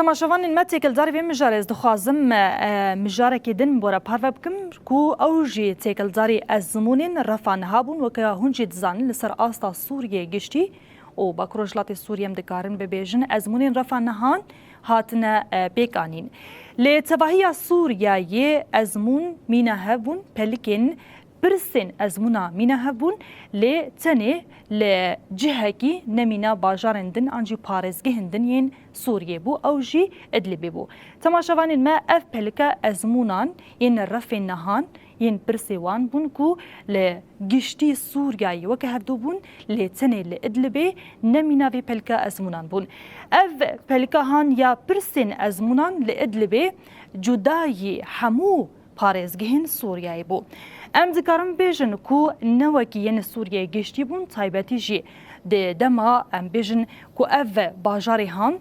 تماشاوان المتیکل داری و مجارز دخوازم مجاره که دن برا پارو بکم کو اوجی تیکل داری از زمانین رفان هابون و که هنجی دزان لسر آستا سوریه گشتی و با کروجلات سوریه مدکارن ببیجن از زمانین رفان نهان هاتنا بیکانین لتباهی سوریه یه ازمون مینه هبون پلیکن برسن ازمونا مینه هبون لی تنه لجهکی نمینا باجارندن آنجی پارزگهندن ین سوریه بو او جی ادلبی بو تماشاوانین ما اف پلکا ازمونان ین رفن نهان ین برسوان بون کو لگشتی سوریه وکه هفدو بون لی تنه لادلبی نمینا وی پلکا ازمونان بون اف پلکا هان یا برسن ازمونان لادلبی جدای همو پارزگهن سوریه بو ام ذکرم بیشن کو نوکی ین سوریه گشتی بون تایبتی جی ده دما ام بیشن کو اف باجاری هان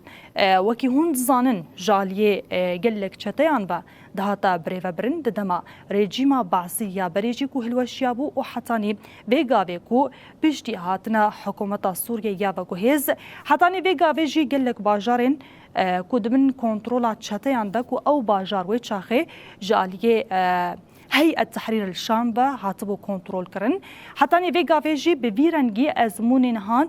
وکی هون زانن جالیه گلک چتیان با دهاتا بریو برن ده دما رژیما بعثی یا بریجی کو هلوشیا بو و حتانی ویگاوی کو پشتی هاتنا حکومت سوریه یا و هز حتانی ویگاوی جی گلک باجارن کدمن کنترل چتیان دا کو او باجار و چاخه جالیه هيئة تحرير الشام با هاتبو كنترول كرن حتى ني فيغا فيجي بفيرنجي ازمونين هان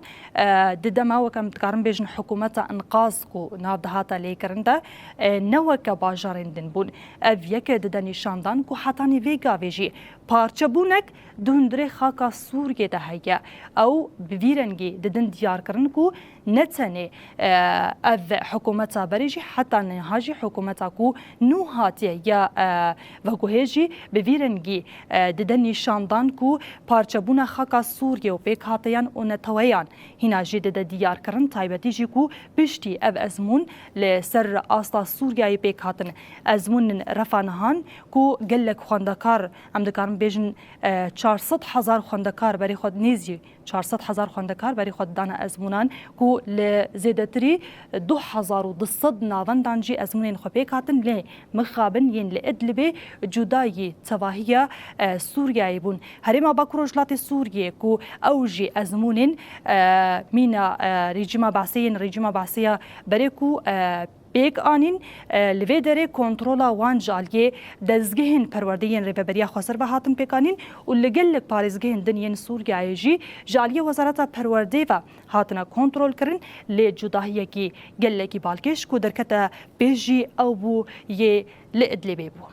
ددما وكم تكارن بيجن حكومة انقاذ كو ناب هاتا لي كرن دا نوك باجارين دن بون افيك ددني شاندان كو حتى ني فيغا فيجي پارچه بونك دهندري خاكا سوريا دا هيا او بفيرنجي ددن ديار كرن كو نتني اف حكومة بريجي حتى نهاجي حكومة كو نو هاتي يا وكو هيجي بفيرنجي ددني شاندان كو پارچبونا خاكا سوريا و بيك هاتيان و نتويان هنا جي دد ديار كرن تايبتي جي كو بشتي اف ازمون لسر آستا سوريا بيك هاتن ازمون رفانهان كو قلك خواندكار ام دكارن بيجن 400,000 خواندكار بري خود نيزي 400,000 خواندكار بري خود دانا ازمونان كو لزيدتري 2,200 ناوندان جي ازمونين خو بيك هاتن لي مخابن ين لادلبي جداي تواهية سوريا يبون هريما باكروجلات سوريا كو أوجي أزمونين مينا ريجيما بعثية بريكو بيك آنين لفيدري كنترولا وان جاليه دزگهن پروردين ريبريا خسر بهاتن بيكانين ولگلك پارزگهن دنين سوريا يجي جاليه وزارة پروردي و هاتنا كنترول کرن لجداهية كي گلكي بالكش كو دركتا بيجي او بو يه لادلبي بو